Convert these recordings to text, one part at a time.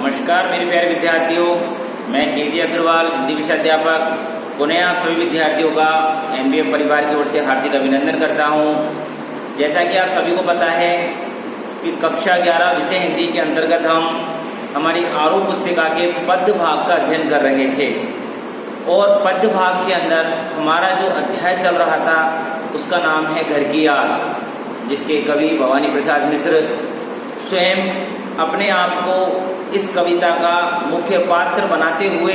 नमस्कार मेरे प्यारे विद्यार्थियों, मैं केजी अग्रवाल हिंदी विषयाध्यापक पुनः सभी विद्यार्थियों का एनबीए परिवार की ओर से हार्दिक अभिनंदन करता हूं। जैसा कि आप सभी को पता है कि कक्षा 11 विषय हिंदी के अंतर्गत हम हमारी आरोप पुस्तिका के पद्य भाग का अध्ययन कर रहे थे और पद्य भाग के अंदर हमारा जो अध्याय चल रहा था उसका नाम है घर की याद, जिसके कवि भवानी प्रसाद मिश्र स्वयं अपने आप को इस कविता का मुख्य पात्र बनाते हुए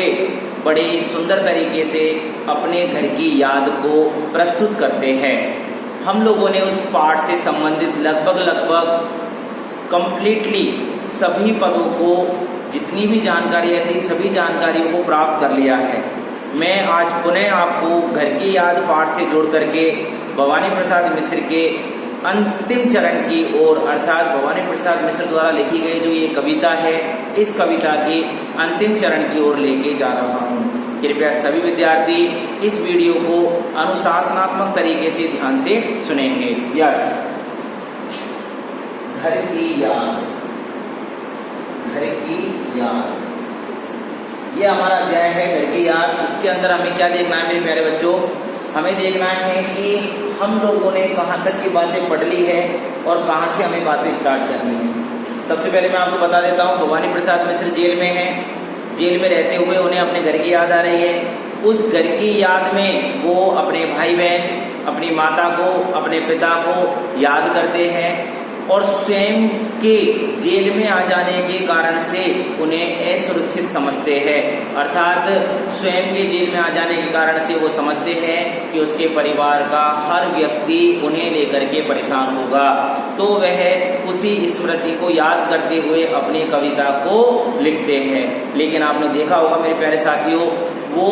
बड़े सुंदर तरीके से अपने घर की याद को प्रस्तुत करते हैं। हम लोगों ने उस पाठ से संबंधित लगभग कंप्लीटली सभी पदों को, जितनी भी जानकारियाँ थी सभी जानकारियों को प्राप्त कर लिया है। मैं आज पुनः आपको घर की याद पाठ से जोड़ करके भवानी प्रसाद मिश्र के अंतिम चरण की ओर, अर्थात भवानी प्रसाद मिश्र द्वारा लिखी गई जो ये कविता है, इस कविता के अंतिम चरण की ओर लेके जा रहा हूँ। कृपया सभी विद्यार्थी इस वीडियो को अनुशासनात्मक तरीके से ध्यान से सुनेंगे। यस, घर की याद, घर की याद, ये हमारा अध्याय है घर की याद। इसके अंदर हमें क्या देखना है मेरे प्यारे बच्चों? हमें देखना है कि हम लोगों ने कहाँ तक की बातें पढ़ ली है और कहाँ से हमें बातें स्टार्ट करनी है। सबसे पहले मैं आपको बता देता हूँ, भवानी प्रसाद मिश्र जेल में हैं। जेल में रहते हुए उन्हें अपने घर की याद आ रही है। उस घर की याद में वो अपने भाई बहन, अपनी माता को, अपने पिता को याद करते हैं और स्वयं के जेल में आ जाने के कारण से उन्हें असुरक्षित समझते हैं। अर्थात स्वयं के जेल में आ जाने के कारण से वो समझते हैं कि उसके परिवार का हर व्यक्ति उन्हें लेकर के परेशान होगा। तो वह उसी स्मृति को याद करते हुए अपनी कविता को लिखते हैं। लेकिन आपने देखा होगा मेरे प्यारे साथियों, वो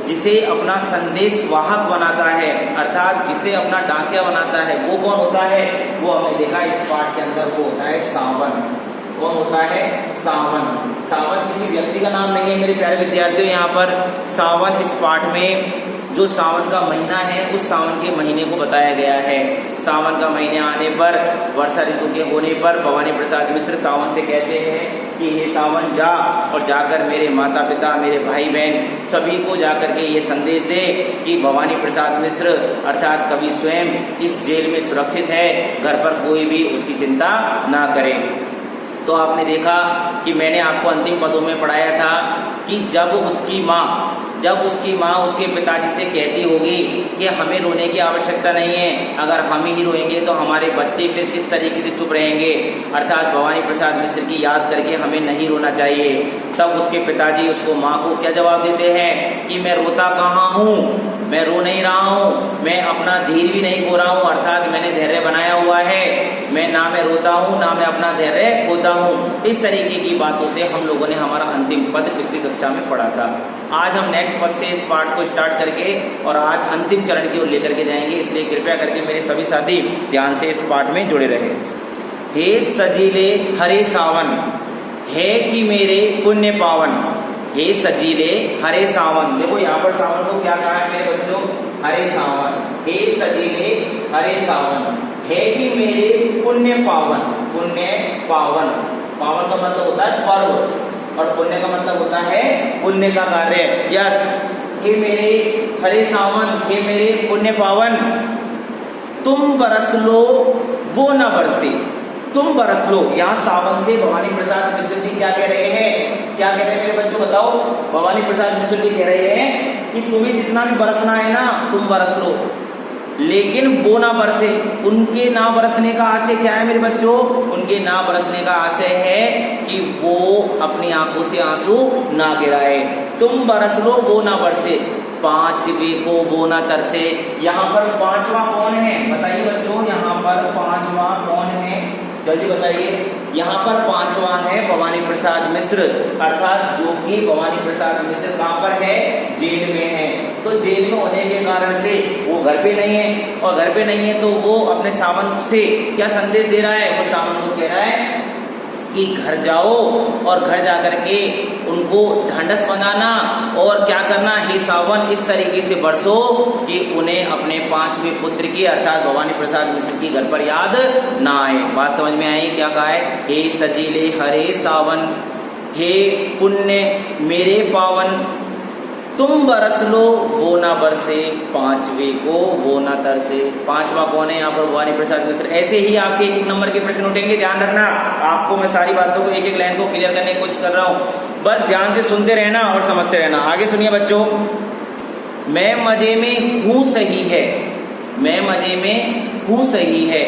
जिसे अपना संदेश वाहक बनाता है, अर्थात जिसे अपना डाकिया बनाता है, वो कौन होता है? वो हमने देखा इस पाठ के अंदर, वो होता है सावन। कौन होता है? सावन। सावन किसी व्यक्ति का नाम नहीं है मेरे प्यारे विद्यार्थियों। यहाँ पर सावन इस पाठ में जो सावन का महीना है उस सावन के महीने को बताया गया है। सावन का महीने आने पर, वर्षा ऋतु के होने पर भवानी प्रसाद मिश्र सावन से कहते हैं कि हे सावन जा और जाकर मेरे माता पिता, मेरे भाई बहन सभी को जाकर के ये संदेश दे कि भवानी प्रसाद मिश्र अर्थात कवि स्वयं इस जेल में सुरक्षित है, घर पर कोई भी उसकी चिंता ना करे। तो आपने देखा कि मैंने आपको अंतिम पदों में पढ़ाया था कि जब उसकी माँ उसके पिताजी से कहती होगी कि हमें रोने की आवश्यकता नहीं है, अगर हम ही रोएंगे तो हमारे बच्चे फिर किस तरीके से चुप रहेंगे, अर्थात भवानी प्रसाद मिश्र की याद करके हमें नहीं रोना चाहिए। तब उसके पिताजी उसको माँ को क्या जवाब देते हैं कि मैं रोता कहाँ हूँ, मैं रो नहीं रहा हूँ, मैं अपना धीर भी नहीं खो रहा हूँ, अर्थात मैंने धैर्य बनाया हुआ है, मैं ना मैं रोता हूँ ना मैं अपना धैर्य खोता हूँ। इस तरीके की बातों से हम लोगों ने हमारा अंतिम पद पिछली कक्षा में पढ़ा था। आज हम नेक्स्ट पद से इस पाठ को स्टार्ट करके और आज अंतिम चरण की ओर लेकर के जाएंगे, इसलिए कृपया करके मेरे सभी साथी ध्यान से इस पाठ में जुड़े रहे। हे सजीले हरे सावन, है कि मेरे पुण्य पावन। हे सजीले हरे सावन, देखो यहाँ पर सावन को क्या कहा है मेरे बच्चों? हरे सावन। हे सजीले हरे सावन, है कि मेरे पुण्य पावन। पुण्य पावन, पावन का मतलब होता है पर्व और पुण्य का मतलब होता है पुण्य का कार्य। यस, हे मेरे हरे सावन, हे मेरे पुण्य पावन, तुम बरस लो वो न बरसे। तुम बरस लो, यहाँ सावन से भवानी प्रसाद मिश्र जी क्या कह रहे हैं? क्या कह रहे हैं मेरे बच्चों बताओ? भवानी प्रसाद मिश्र जी कह रहे हैं कि तुम्हें जितना भी बरसना है ना तुम बरस लो, लेकिन वो ना बरसे। उनके ना बरसने का आशय क्या है मेरे बच्चों? उनके ना बरसने का आशय है कि वो अपनी आंखों से आंसू ना गिराए। तुम बरस लो वो ना बरसे, पांचवे को वो ना तरसे। यहाँ पर पांचवा कौन है बताइए बच्चों? यहाँ पर पांचवा कौन है? जल्दी बताइए। यहाँ पर पांचवा है भवानी प्रसाद मिश्र, अर्थात जो कि भवानी प्रसाद मिश्र कहाँ पर है? जेल में है। तो जेल में होने के कारण से वो घर पे नहीं है, और घर पे नहीं है तो वो अपने सावन से क्या संदेश दे रहा है? वो सावन को कह रहा है कि घर जाओ और घर जाकर के उनको ढांढस बंधाना और क्या करना? हे सावन इस तरीके से बरसो कि उन्हें अपने पांचवें पुत्र की अर्थात भवानी प्रसाद मिश्र की घर पर याद ना आए। बात समझ में आई? क्या कहा है? हे सजीले हरे सावन, हे पुण्य मेरे पावन, तुम बरस लो वो ना बरसे, पांचवे को वो ना तरसे। पांचवा कौन है यहाँ पर? भवानी प्रसाद मिश्र। ऐसे ही आपके एक एक नंबर के प्रश्न उठेंगे, ध्यान रखना। आपको मैं सारी बातों को एक एक लाइन को क्लियर करने की कोशिश कर रहा हूँ, बस ध्यान से सुनते रहना और समझते रहना। आगे सुनिए बच्चों, मैं मजे में हूँ सही है, मैं मजे में हूँ सही है,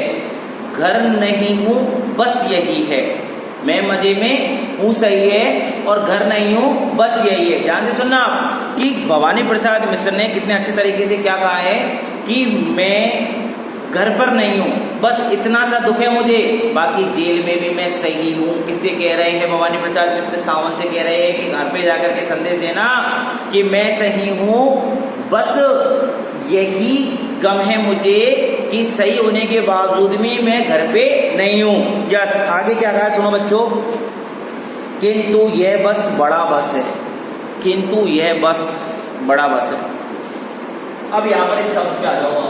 घर नहीं हूँ बस यही है। मैं मजे में हूँ सही है और घर नहीं हूँ बस यही है। ध्यान से सुनना कि भवानी प्रसाद मिश्र ने कितने अच्छे तरीके से क्या कहा है कि मैं घर पर नहीं हूँ, बस इतना सा दुख है मुझे, बाकी जेल में भी मैं सही हूँ। किससे कह रहे हैं? भवानी प्रसाद मिश्र सावन से कह रहे हैं कि घर पे जाकर के संदेश देना कि मैं सही हूँ, बस यही गम है मुझे कि सही होने के बावजूद भी मैं घर पे नहीं हूँ। यस, आगे क्या कहा सुनो बच्चों, किंतु यह बस बड़ा बस है, किंतु यह बस बड़ा बस है। अब यहाँ पर इस शब्द पे आ जाओ,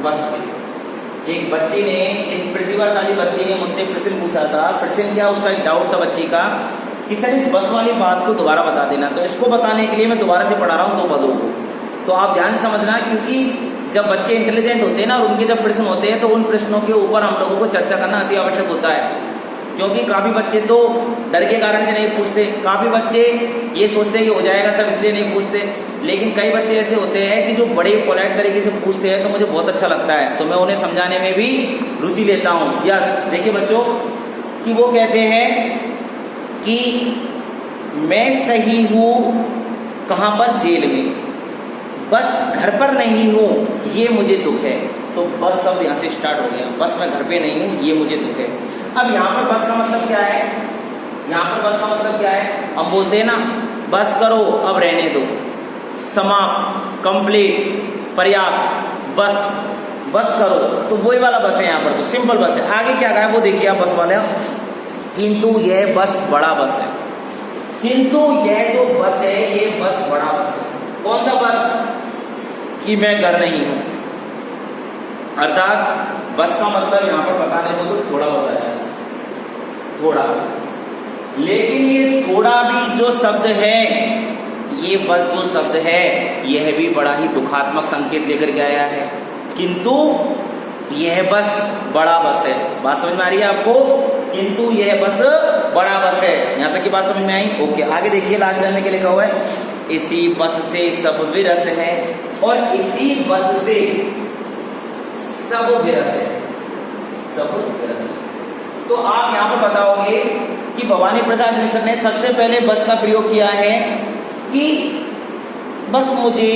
बस पे। एक बच्ची ने, एक प्रतिभाशाली बच्ची ने मुझसे प्रश्न पूछा था। प्रश्न क्या? उसका एक डाउट था बच्ची का कि सर इस बस वाली बात को दोबारा बता देना। तो इसको बताने के लिए मैं दोबारा से पढ़ा रहा हूँ दो पदों को, तो आप ध्यान से समझना, क्योंकि जब बच्चे इंटेलिजेंट होते हैं ना और उनके जब प्रश्न होते हैं तो उन प्रश्नों के ऊपर हम लोगों को चर्चा करना अति आवश्यक होता है। क्योंकि काफी बच्चे तो डर के कारण से नहीं पूछते, काफी बच्चे ये सोचते हैं कि हो जाएगा सब इसलिए नहीं पूछते, लेकिन कई बच्चे ऐसे होते हैं कि जो बड़े पोलाइट तरीके से पूछते हैं तो मुझे बहुत अच्छा लगता है, तो मैं उन्हें समझाने में भी रुचि लेता हूँ। यस, देखिए बच्चों कि वो कहते हैं कि मैं सही हूँ कहाँ पर? जेल में, बस घर पर नहीं हूँ ये मुझे दुख है। तो बस शब्द यहाँ से स्टार्ट हो गया, बस मैं घर पे नहीं हूँ ये मुझे दुख है। अब यहाँ पर बस का मतलब क्या है? यहाँ पर बस का मतलब क्या है? हम बोलते हैं ना बस करो अब रहने दो, समाप्त, कंप्लीट, पर्याप्त, बस, बस करो, तो वही वाला बस है यहाँ पर, तो सिंपल बस है। आगे क्या कहा है वो देखिए आप बस वाले, किंतु यह बस बड़ा बस है, किंतु यह जो बस है ये बस बड़ा बस है। कौन सा बस? कि मैं घर नहीं हूं, अर्थात बस का मतलब यहां पर बताने को तो थोड़ा बताया है, थोड़ा, लेकिन ये थोड़ा भी जो शब्द है, ये बस जो शब्द है यह भी बड़ा ही दुखात्मक संकेत लेकर के आया है। किंतु यह बस बड़ा बस है, बात समझ में आ रही है आपको? किंतु यह बस बड़ा बस है, यहां तक की बात समझ में आई? ओके, आगे देखिए लास्ट लाइन में क्या लिखा हुआ है, इसी बस से सब विरस है, और इसी बस से सब विरस है, सब विरस है। तो आप यहां पर बताओगे कि भवानी प्रसाद मिश्र ने सबसे पहले बस का प्रयोग किया है कि बस मुझे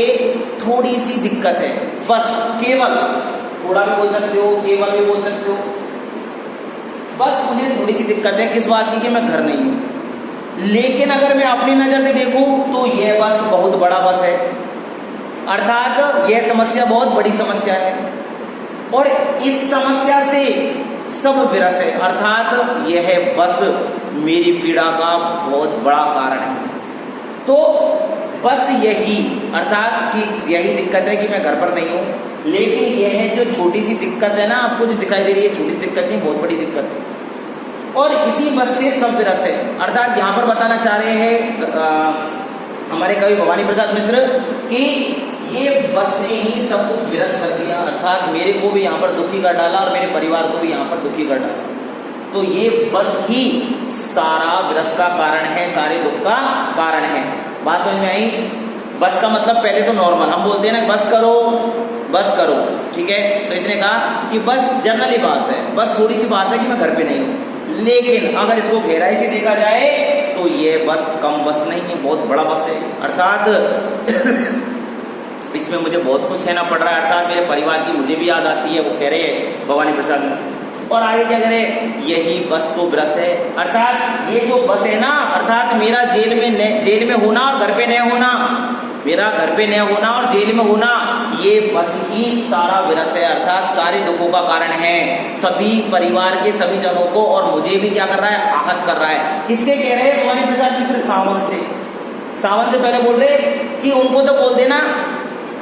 थोड़ी सी दिक्कत है, बस, केवल, थोड़ा भी बोल सकते हो, केवल भी बोल सकते हो, बस मुझे थोड़ी सी दिक्कत है किस बात की? कि मैं घर नहीं हूं। लेकिन अगर मैं अपनी नजर से देखूं तो यह बस बहुत बड़ा बस है, अर्थात यह समस्या बहुत बड़ी समस्या है, और इस समस्या से सब विरस है, अर्थात यह बस मेरी पीड़ा का बहुत बड़ा कारण है। तो बस यही, अर्थात कि यही दिक्कत है कि मैं घर पर नहीं हूं, लेकिन यह जो छोटी सी दिक्कत है ना आपको जो दिखाई दे रही है, छोटी दिक्कत नहीं, बहुत बड़ी दिक्कत है, और इसी बस से सब विरस है। अर्थात यहाँ पर बताना चाह रहे हैं हमारे कवि भवानी प्रसाद मिश्र कि ये बस ने ही सब कुछ विरस कर दिया, अर्थात मेरे को भी यहाँ पर दुखी कर डाला और मेरे परिवार को भी यहाँ पर दुखी कर डाला। तो ये बस ही सारा विरस का कारण है, सारे दुख का कारण है। बात समझ में आई? बस का मतलब पहले तो नॉर्मल हम बोलते हैं ना, बस करो, बस करो, ठीक है? तो इसने कहा कि बस जनरली बात है, बस थोड़ी सी बात है कि मैं घर पे नहीं हूँ, लेकिन अगर इसको गहराई से देखा जाए तो ये बस कम बस नहीं है, बहुत बड़ा बस है, अर्थात इसमें मुझे बहुत कुछ सहना पड़ रहा है, अर्थात मेरे परिवार की मुझे भी याद आती है, वो कह रहे हैं भवानी प्रसाद। और आगे क्या करे, यही बस तो ब्रस है, अर्थात ये जो बस है ना, अर्थात मेरा जेल में होना और घर पे न होना, मेरा घर पे न होना और जेल में होना, ये बस ही सारा विरस है, अर्थात सारे दुखों का कारण है, सभी परिवार के सभी जनों को और मुझे भी क्या कर रहा है, आहत कर रहा है। किससे कह रहे हैं? भवानी प्रसाद मिश्र सावन से। सावन से पहले बोल रहे कि उनको तो बोल देना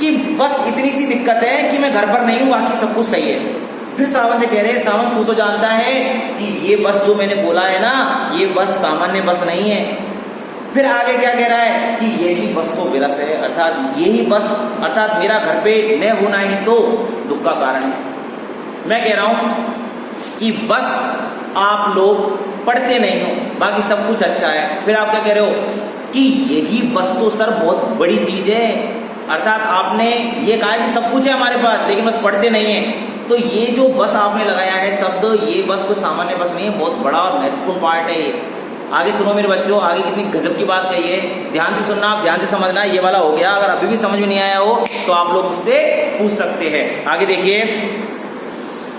कि बस इतनी सी दिक्कत है कि मैं घर पर नहीं हूं, बाकी सब कुछ सही है। फिर सावन से कह रहे हैं, सावन तू तो जानता है कि ये बस जो मैंने बोला है ना, ये बस सामान्य बस नहीं है, फिर आगे क्या कह रहा है कि यही बस तो विरस है, अर्थात यही बस, अर्थात मेरा घर पे न होना ही तो दुख का कारण है। मैं कह रहा हूं कि बस आप लोग पढ़ते नहीं हो, बाकी सब कुछ अच्छा है। फिर आप क्या कह रहे हो कि यही बस तो सर बहुत बड़ी चीज है, अर्थात आपने ये कहा कि सब कुछ है हमारे पास लेकिन बस पढ़ते नहीं है। तो ये जो बस आपने लगाया है शब्द, ये बस कोई सामान्य बस नहीं है, बहुत बड़ा और महत्वपूर्ण पार्ट है ये। आगे सुनो मेरे बच्चों, आगे कितनी गजब की बात कही है, ध्यान से सुनना, आप ध्यान से समझना। ये वाला हो गया, अगर अभी भी समझ में नहीं आया हो तो आप लोग उससे पूछ सकते हैं। आगे देखिए,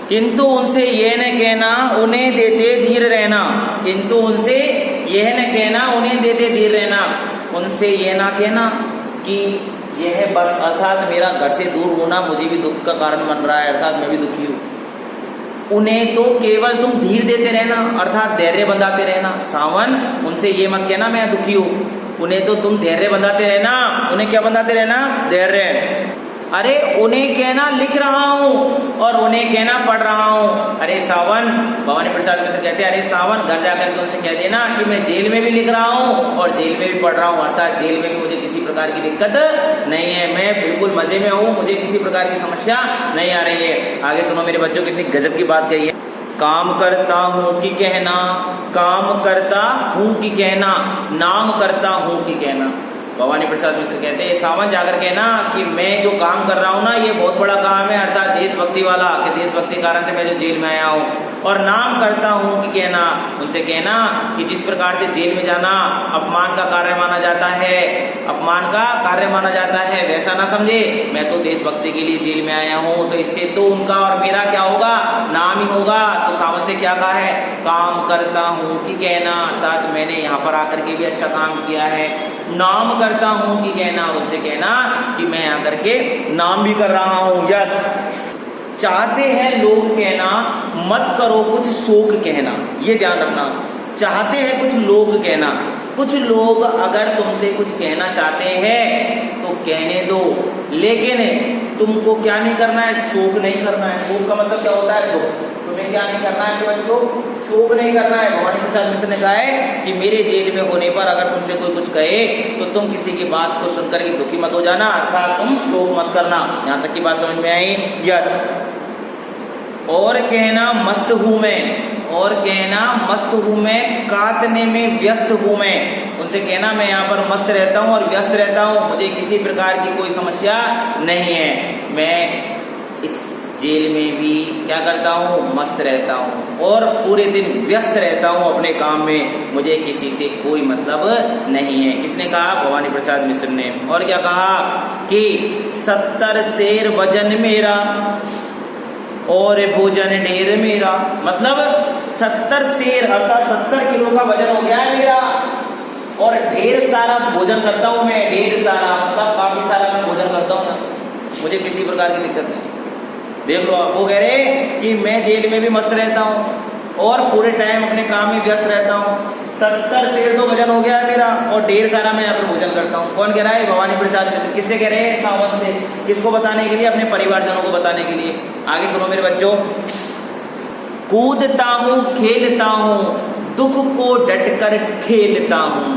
किंतु उनसे यह न कहना उन्हें देते धीर रहना, किंतु उनसे यह न कहना उन्हें देते धीर रहना, उनसे यह ना कहना कि यह बस, अर्थात मेरा घर से दूर होना मुझे भी दुख का कारण बन रहा है, अर्थात मैं भी दुखी हूँ। उन्हें तो केवल तुम धीर देते रहना, अर्थात धैर्य बंधाते रहना। सावन, उनसे ये मत कहना मैं दुखी हूँ, उन्हें तो तुम धैर्य बंधाते रहना। उन्हें क्या बंधाते रहना? धैर्य। अरे उन्हें कहना लिख रहा हूँ और उन्हें कहना पढ़ रहा हूँ। अरे सावन, भवानी प्रसाद मिश्र कहते हैं, अरे सावन घर जाकर के उनसे कह देना कि मैं जेल में भी लिख रहा हूँ और जेल में भी पढ़ रहा हूँ, अर्थात जेल में भी मुझे किसी प्रकार की दिक्कत नहीं है, मैं बिल्कुल मजे में हूँ, मुझे किसी प्रकार की समस्या नहीं आ रही है। आगे सुनो मेरे बच्चों, कितनी गजब की बात कही है। काम करता हूँ कि कहना, काम करता हूँ कि कहना, नाम करता हूँ कि कहना। भवानी प्रसाद मिश्र कहते हैं सावन जाकर कहना कि मैं जो काम कर रहा हूँ ना ये बहुत बड़ा काम है, अर्थात देशभक्ति वाला, कि देशभक्ति कारण से मैं जो जेल में आया हूँ। और नाम करता हूँ कि कहना, उनसे कहना कि जिस प्रकार से जेल में जाना अपमान का कार्य माना जाता है, अपमान का कार्य माना जाता है, वैसा ना समझे, मैं तो देशभक्ति के लिए जेल में आया हूँ, तो इससे तो उनका और मेरा क्या होगा? नाम ही होगा। तो सावन से क्या कहा है? काम करता हूँ कि कहना, अर्थात मैंने यहाँ पर आकर के भी अच्छा काम किया है। नाम करता हूँ कि कहना, और उनसे कहना कि मैं यहाँ करके नाम भी कर रहा हूँ। यस, चाहते हैं लोग कहना मत करो कुछ शोक कहना, ये ध्यान रखना। चाहते हैं कुछ लोग कहना, कुछ लोग अगर तुमसे कुछ कहना चाहते हैं तो कहने दो, लेकिन तुमको क्या नहीं करना है? शोक नहीं करना है। शोक का मतलब क्या होता है? दुख। तुम्हें क्या नहीं करना है बच्चों? शोक नहीं करना है। भवानी प्रसाद मिश्र ने कहा है कि मेरे जेल में होने पर अगर तुमसे कोई कुछ कहे तो तुम किसी की बात को सुनकर के दुखी मत हो जाना, अर्थात तुम शोक मत करना। यहाँ तक की बात समझ में आई? यस। और कहना मस्त हूं मैं, और कहना मस्त हूं मैं, काटने में व्यस्त हूं मैं। उनसे कहना मैं यहाँ पर मस्त रहता हूँ और व्यस्त रहता हूँ, मुझे किसी प्रकार की कोई समस्या नहीं है, मैं इस जेल में भी क्या करता हूँ? मस्त रहता हूँ और पूरे दिन व्यस्त रहता हूँ अपने काम में, मुझे किसी से कोई मतलब नहीं है। किसने कहा? भवानी प्रसाद मिश्र ने। और क्या कहा कि 70 सेर वजन मेरा और भोजन ढेर मेरा, मतलब 70 सेर अर्थात 70 किलो का वजन हो गया है मेरा, और ढेर सारा भोजन करता हूँ मैं, ढेर सारा मतलब काफी सारा मैं भोजन करता हूँ, मुझे किसी प्रकार की दिक्कत नहीं। देख लो, आप वो कह रहे कि मैं जेल में भी मस्त रहता हूँ और पूरे टाइम अपने काम में व्यस्त रहता हूँ, 70 सेर तो वजन हो गया है मेरा और ढेर सारा मैं यहाँ पर भोजन करता हूँ। कौन कह रहा है? भवानी प्रसाद मिश्र। किससे कह रहे हैं? सावन से। किसको बताने के लिए? अपने परिवारजनों को बताने के लिए। आगे सुनो मेरे बच्चों, कूदता हूँ खेलता हूँ, दुख को डटकर खेलता हूँ,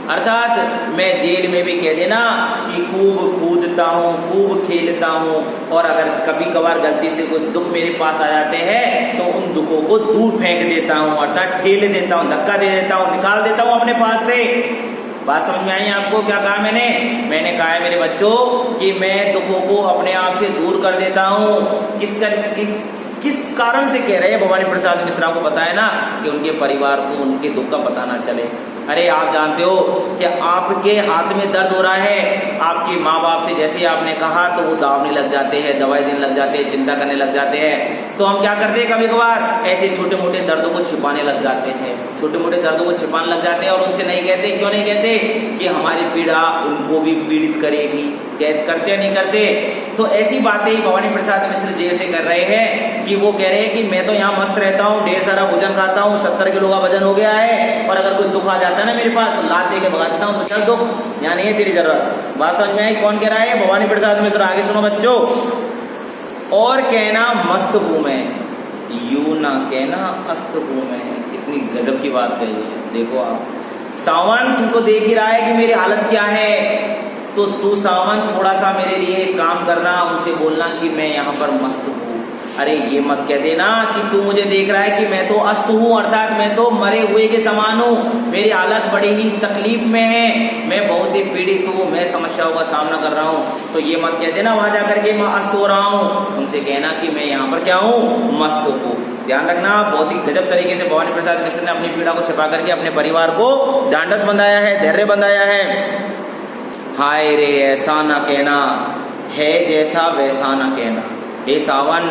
अर्थात मैं जेल में भी कह देना कि खूब कूदता हूँ, खूब खेलता हूँ, और अगर कभी कभार गलती से कोई दुख मेरे पास आ जाते हैं तो उन दुखों को दूर फेंक देता हूँ, अर्थात ठेल देता हूँ, धक्का दे देता हूँ, निकाल देता हूँ अपने पास से। बात समझ में आई आपको? क्या कहा मैंने कहा है मेरे बच्चों कि मैं दुखों को अपने आप से दूर कर देता हूँ। किस कारण से कह रहे हैं? भवानी प्रसाद मिश्रा को पता है ना कि उनके परिवार को उनके दुख का पता ना चले। अरे आप जानते हो कि आपके हाथ में दर्द हो रहा है, आपके माँ बाप से जैसे आपने कहा तो वो दावने लग जाते हैं, दवाई देने लग जाते हैं, चिंता करने लग जाते हैं। तो हम क्या करते हैं? कभी कभार ऐसे छोटे मोटे दर्दों को छिपाने लग जाते हैं, छोटे मोटे दर्दों को छिपाने लग जाते हैं और उनसे नहीं कहते। क्यों नहीं कहते? कि हमारी पीड़ा उनको भी पीड़ित करेगी। करते नहीं करते? तो ऐसी बातें भवानी प्रसाद मिश्र जेल से कर रहे हैं कि वो कह रहे हैं कि मैं तो यहाँ मस्त रहता हूँ, ढेर सारा भोजन खाता हूँ, 70 किलो का वजन हो गया है, और अगर कोई दुख आ जाता है ना मेरे पास तो लात दे के भगा देता हूँ, तो चल दुख यहाँ नहीं है तेरी जरूरत। बात समझ में आई? कौन कह रहा है? भवानी प्रसाद मिश्र। आगे सुनो बच्चों, और कहना मस्त हूं मैं, यूं ना कहना अस्त हूं मैं। कितनी गजब की बात कही है। देखो आप, सावन तू तो देख ही रहा है कि मेरी हालत क्या है, तो तू सावन थोड़ा सा मेरे लिए काम करना, उनसे बोलना कि मैं यहाँ पर मस्त हूँ। अरे ये मत कह देना कि तू मुझे देख रहा है कि मैं तो अस्त हूँ, अर्थात मैं तो मरे हुए के समान हूँ, मेरी हालत बड़ी ही तकलीफ में है, मैं बहुत ही पीड़ित हूँ, मैं समस्याओं का सामना कर रहा हूँ। तो ये मत कह देना वहां जाकर के मैं अस्त हो रहा हूँ, उनसे कहना कि मैं यहाँ पर क्या हूँ, मस्त हूँ। ध्यान रखना, बहुत ही गजब तरीके से भवानी प्रसाद मिश्र ने अपनी पीड़ा को छिपा करके अपने परिवार को ढांढस बंधाया है, धैर्य बंधाया है। हाय रे ऐसा ना कहना, है जैसा वैसा ना कहना। हे सावन,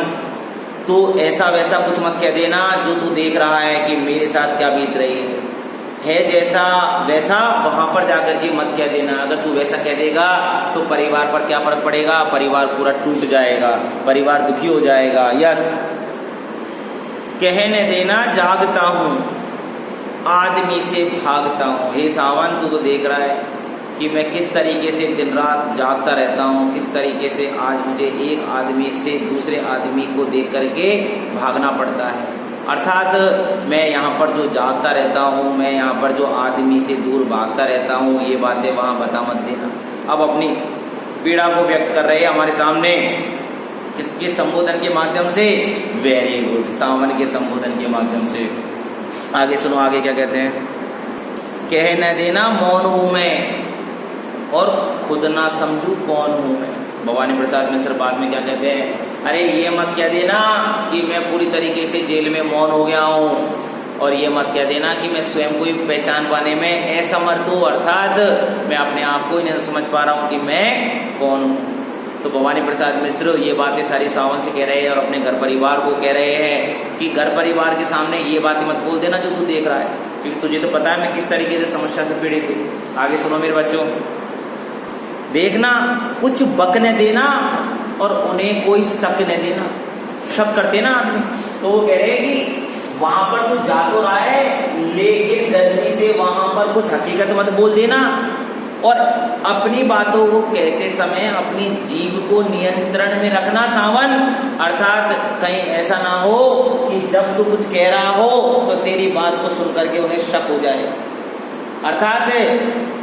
तो ऐसा वैसा कुछ मत कह देना जो तू देख रहा है कि मेरे साथ क्या बीत रही है जैसा वैसा वहां पर जाकर के मत कह देना। अगर तू वैसा कह देगा तो परिवार पर क्या फर्क पड़ेगा, परिवार पूरा टूट जाएगा, परिवार दुखी हो जाएगा। यस, कहने देना जागता हूँ, आदमी से भागता हूँ। हे सावन, तू तो देख रहा है कि मैं किस तरीके से दिन रात जागता रहता हूँ, किस तरीके से आज मुझे एक आदमी से दूसरे आदमी को देख करके भागना पड़ता है। अर्थात मैं यहाँ पर जो जागता रहता हूँ, मैं यहाँ पर जो आदमी से दूर भागता रहता हूँ, ये बातें वहाँ बता मत देना। अब अपनी पीड़ा को व्यक्त कर रहे हैं हमारे सामने किसके संबोधन के माध्यम से, वेरी गुड, सावन के संबोधन के माध्यम से। आगे सुनो, आगे क्या कहते हैं, कह न देना मौन हूँ मैं और खुद ना समझू कौन हूँ मैं। भवानी प्रसाद मिश्र बाद में क्या कहते हैं, अरे ये मत कह देना कि मैं पूरी तरीके से जेल में मौन हो गया हूँ, और ये मत कह देना कि मैं स्वयं को ही पहचान पाने में असमर्थ हूँ, अर्थात मैं अपने आप को ही नहीं समझ पा रहा हूँ कि मैं कौन हूँ। तो भवानी प्रसाद मिश्र ये बातें सारी सावन से कह रहे हैं और अपने घर परिवार को कह रहे हैं कि घर परिवार के सामने ये बातें मत बोल देना जो तू देख रहा है, क्योंकि तुझे तो पता है मैं किस तरीके से समस्या से पीड़ित हूँ। आगे सुनो मेरे बच्चों, देखना कुछ बकने देना और उन्हें कोई शक न देना। शक करते ना आदमी, तो वो कह रहे हैं कि वहां पर कुछ जा तो रहा है, लेकिन गलती से वहां पर कुछ हकीकत मत बोल देना, और अपनी बातों को कहते समय अपनी जीभ को नियंत्रण में रखना सावन। अर्थात कहीं ऐसा ना हो कि जब तू कुछ कह रहा हो तो तेरी बात को सुन करके उन्हें शक हो जाए। अर्थात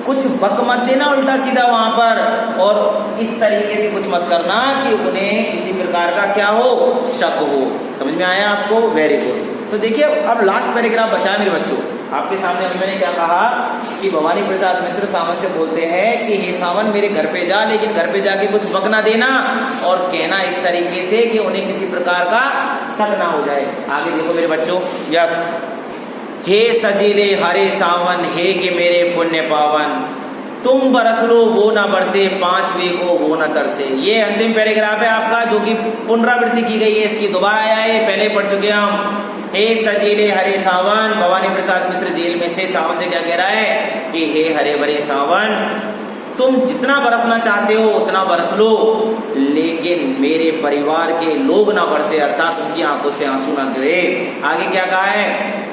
कुछ बक मत देना उल्टा सीधा वहां पर, और इस तरीके से कुछ मत करना कि उन्हें किसी प्रकार का क्या हो, शक हो। समझ में आया आपको? Very good. तो देखिए अब लास्ट पैराग्राफ बचा है मेरे बच्चों आपके सामने। मैंने क्या कहा कि भवानी प्रसाद मिश्र सावन से बोलते हैं कि हे सावन मेरे घर पे जा, लेकिन घर पे जाके कुछ बक ना देना और कहना इस तरीके से कि उन्हें किसी प्रकार का शक ना हो जाए। आगे देखो मेरे बच्चों, यस, हे सजीले हरे सावन, हे के मेरे पुण्य पावन, तुम बरस लो वो ना बरसे, पांच वे को वो ना तरसे। ये अंतिम पैराग्राफ है आपका, जो कि पुनरावृत्ति की गई है, इसकी दोबारा आया है, पहले पढ़ चुके हम। हे सजीले हरे सावन, भवानी प्रसाद मिश्र जेल में से सावन से क्या कह रहा है कि हे हरे भरे सावन, तुम जितना बरसना चाहते हो उतना बरस लो, लेकिन मेरे परिवार के लोग ना बरसे, अर्थात उनकी आंखों से आंसू ना गिरे। आगे क्या कहा है,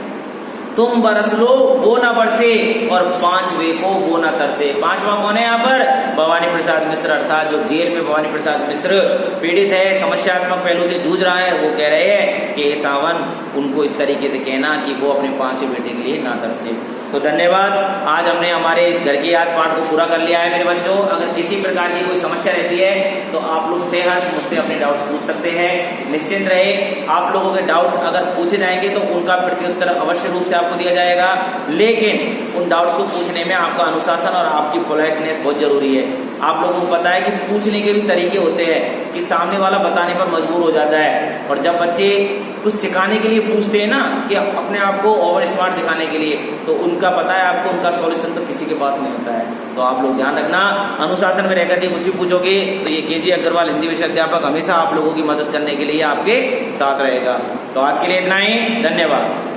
तुम बरस लो वो ना बरसे और पांच वे को वो ना तरसे। पांचवा कौन है यहाँ पर? भवानी प्रसाद मिश्र, अर्थात जो जेल में भवानी प्रसाद मिश्र पीड़ित है, समस्यात्मक पहलू से जूझ रहा है, वो कह रहे हैं कि सावन उनको इस तरीके से कहना कि वो अपने पांचवें बेटे के लिए ना तरसे। तो धन्यवाद, आज हमने हमारे इस घर की याद पाठ को पूरा कर लिया है मेरे बच्चों। अगर किसी प्रकार की कोई समस्या रहती है तो आप लोग सेहत मुझसे अपने डाउट्स पूछ सकते हैं। निश्चिंत रहे, आप लोगों के डाउट्स अगर पूछे जाएंगे तो उनका प्रत्युत्तर अवश्य रूप से आपको दिया जाएगा, लेकिन उन डाउट्स को पूछने में आपका अनुशासन और आपकी पोलाइटनेस बहुत जरूरी है। आप लोगों को पता है कि पूछने के भी तरीके होते हैं कि सामने वाला बताने पर मजबूर हो जाता है, और जब बच्चे कुछ सिखाने के लिए पूछते हैं ना कि अपने आप को ओवर स्मार्ट दिखाने के लिए, तो उनका पता है आपको उनका सॉल्यूशन तो किसी के पास नहीं होता है। तो आप लोग ध्यान रखना, अनुशासन में रहकर के कुछ भी पूछोगे तो ये केजी अग्रवाल हिंदी विषय अध्यापक हमेशा आप लोगों की मदद करने के लिए आपके साथ रहेगा। तो आज के लिए इतना ही, धन्यवाद।